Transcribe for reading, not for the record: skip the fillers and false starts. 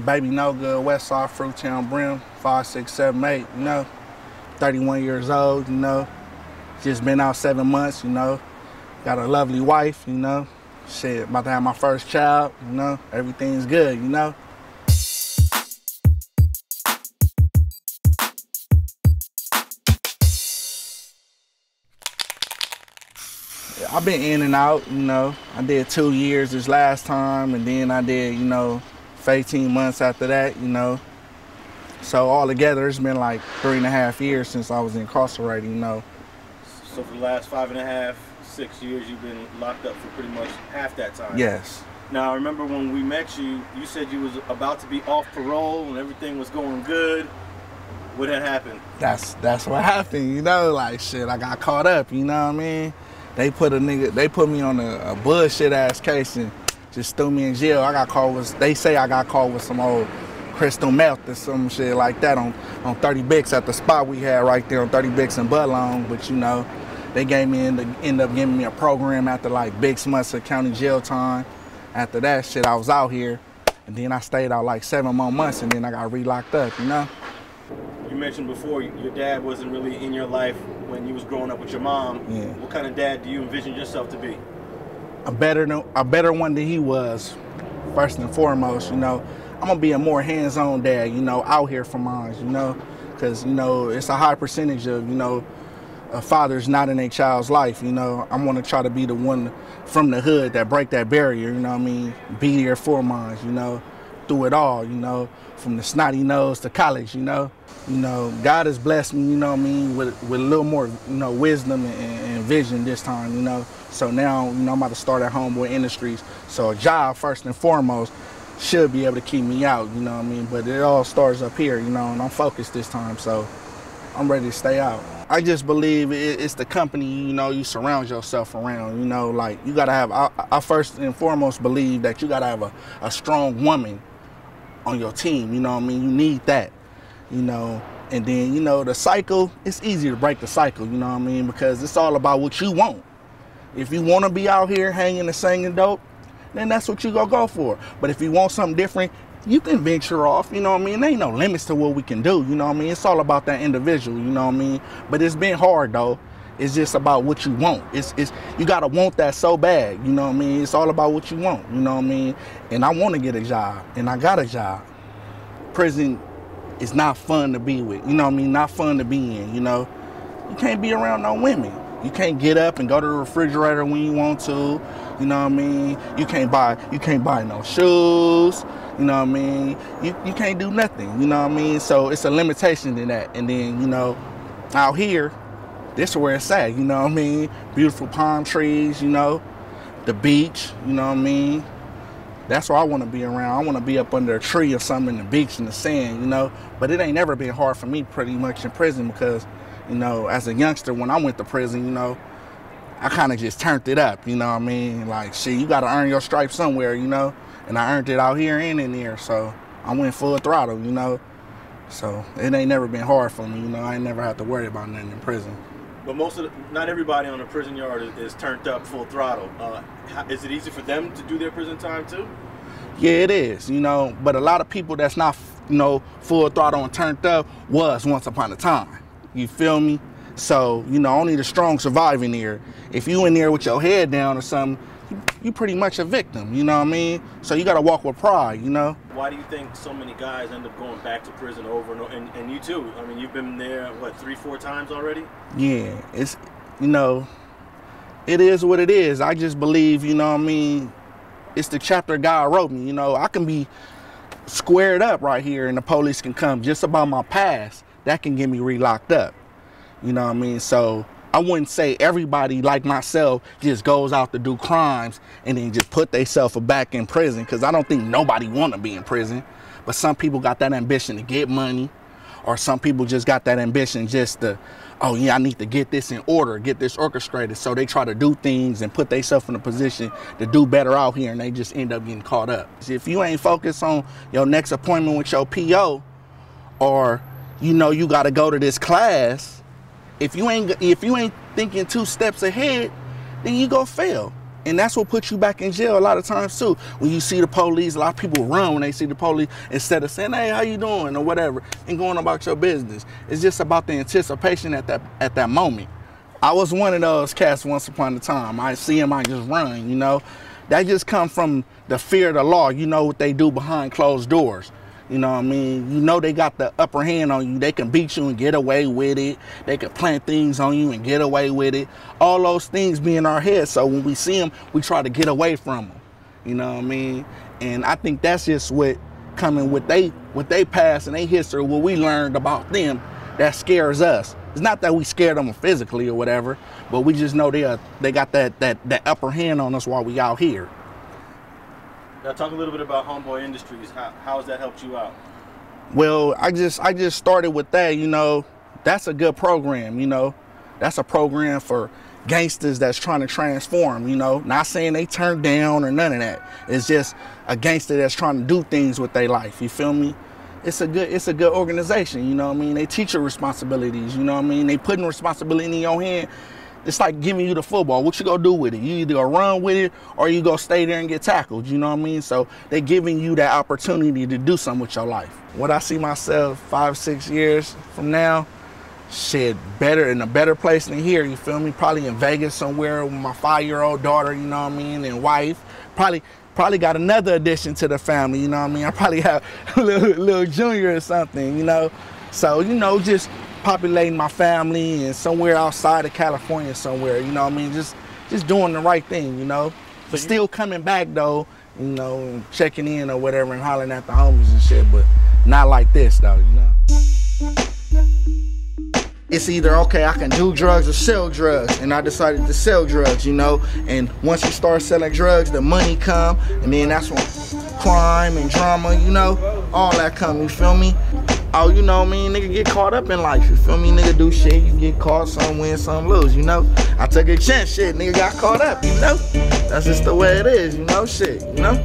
Baby No Good, Westside, Fruit Town Brim, 5678, you know. 31 years old, you know. Just been out 7 months, you know. Got a lovely wife, you know. Shit, about to have my first child, you know. Everything's good, you know. I've been in and out, you know. I did 2 years this last time, and then I did, you know, 18 months after that, you know. So altogether, it's been like 3.5 years since I was incarcerated, you know. So for the last 5.5, 6 years, you've been locked up for pretty much half that time. Yes. Now, I remember when we met you, you said you was about to be off parole and everything was going good. What had happened? That's what happened, you know. Like, shit, I got caught up, you know what I mean? They put me on a bullshit ass case and just threw me in jail. They say I got caught with some old crystal meth or some shit like that on 30 Bix at the spot we had right there on 30 Bix and Budlong. But you know, they end up giving me a program after like 6 months of county jail time. After that shit, I was out here, and then I stayed out like 7 more months, and then I got re-locked up, you know? You mentioned before your dad wasn't really in your life when you was growing up with your mom. Yeah. What kind of dad do you envision yourself to be? A better one than he was, first and foremost, you know. I'm gonna be a more hands-on dad, you know, out here for mine, you know, because, you know, it's a high percentage of, you know, fathers not in their child's life, you know. I'm gonna try to be the one from the hood that break that barrier, you know what I mean? Be there for mine, you know, through it all, you know, from the snotty nose to college, you know. You know, God has blessed me, you know what I mean, with a little more, you know, wisdom and vision this time, you know. So now, you know, I'm about to start at Homeboy Industries. So a job, first and foremost, should be able to keep me out, you know what I mean? But it all starts up here, you know, and I'm focused this time, so I'm ready to stay out. I just believe it's the company, you know, you surround yourself around, you know, like you gotta have, I first and foremost believe that you gotta have a strong woman on your team, you know what I mean? You need that, you know, and then, you know, the cycle, it's easy to break the cycle, you know what I mean? Because it's all about what you want. If you wanna be out here hanging and singing dope, then that's what you go for. But if you want something different, you can venture off, you know what I mean? There ain't no limits to what we can do, you know what I mean? It's all about that individual, you know what I mean? But it's been hard though. It's just about what you want. You gotta want that so bad, you know what I mean? It's all about what you want, you know what I mean? And I wanna get a job, and I got a job. Prison is not fun to be with, you know what I mean? Not fun to be in, you know? You can't be around no women. You can't get up and go to the refrigerator when you want to, you know what I mean? You can't buy no shoes, you know what I mean? You can't do nothing, you know what I mean? So it's a limitation to that. And then, you know, out here, this is where it's at, you know what I mean? Beautiful palm trees, you know, the beach, you know what I mean? That's where I want to be around. I want to be up under a tree or something in the beach in the sand, you know? But it ain't never been hard for me pretty much in prison because, you know, as a youngster, when I went to prison, you know, I kind of just turned it up, you know what I mean? Like, shit, you got to earn your stripes somewhere, you know? And I earned it out here and in there, so I went full throttle, you know? So it ain't never been hard for me, you know? I ain't never had to worry about nothing in prison. But not everybody on the prison yard is turned up full throttle. Is it easy for them to do their prison time too? Yeah, it is, you know, but a lot of people that's not, you know, full throttle and turned up was once upon a time. You feel me? So, you know, only the strong survive in there. If you in there with your head down or something, you pretty much a victim, you know what I mean? So you gotta walk with pride, you know? Why do you think so many guys end up going back to prison over and over? And you too, I mean, you've been there, what, 3-4 times already? Yeah, it's, you know, it is what it is. I just believe, you know what I mean, it's the chapter God wrote me, you know? I can be squared up right here and the police can come just about my past. That can get me re-locked up, you know what I mean? So I wouldn't say everybody like myself just goes out to do crimes and then just put themselves back in prison, because I don't think nobody want to be in prison. But some people got that ambition to get money, or some people just got that ambition just to, oh yeah, I need to get this in order, get this orchestrated. So they try to do things and put themselves in a position to do better out here, and they just end up getting caught up. If you ain't focused on your next appointment with your PO, or you know you got to go to this class, if you ain't thinking 2 steps ahead, then you go fail. And that's what puts you back in jail a lot of times too. When you see the police, a lot of people run when they see the police instead of saying, hey, how you doing or whatever, and going about your business. It's just about the anticipation at that moment. I was one of those cats once upon a time. I see them, I just run, you know. That just comes from the fear of the law. You know what they do behind closed doors. You know what I mean? You know they got the upper hand on you. They can beat you and get away with it. They can plant things on you and get away with it. All those things be in our heads. So when we see them, we try to get away from them. You know what I mean? And I think that's just what coming with they past and they history, what we learned about them, that scares us. It's not that we scared them physically or whatever, but we just know they got that upper hand on us while we out here. Now talk a little bit about Homeboy Industries. How has that helped you out? Well, I just started with that, you know. That's a good program, you know. That's a program for gangsters that's trying to transform, you know. Not saying they turn down or none of that. It's just a gangster that's trying to do things with their life, you feel me? It's a good organization, you know what I mean? They teach you responsibilities, you know what I mean? They putting responsibility in your hand. It's like giving you the football. What you gonna do with it? You either gonna run with it or you gonna stay there and get tackled, you know what I mean? So they giving you that opportunity to do something with your life. What I see myself 5, 6 years from now, shit, in a better place than here, you feel me? Probably in Vegas somewhere with my 5-year-old daughter, you know what I mean, and wife. Probably got another addition to the family, you know what I mean? I probably have a little junior or something, you know? So, you know, just populating my family and somewhere outside of California somewhere, you know what I mean? Just doing the right thing, you know? But still coming back though, you know, and checking in or whatever and hollering at the homies and shit, but not like this though, you know? It's either, okay, I can do drugs or sell drugs, and I decided to sell drugs, you know? And once you start selling drugs, the money come, and then that's when crime and drama, you know, all that come, you feel me? Oh, you know what I mean? Nigga get caught up in life, you feel me? Nigga do shit, you get caught, some win, some lose, you know? I took a chance, shit, nigga got caught up, you know? That's just the way it is, you know, shit, you know?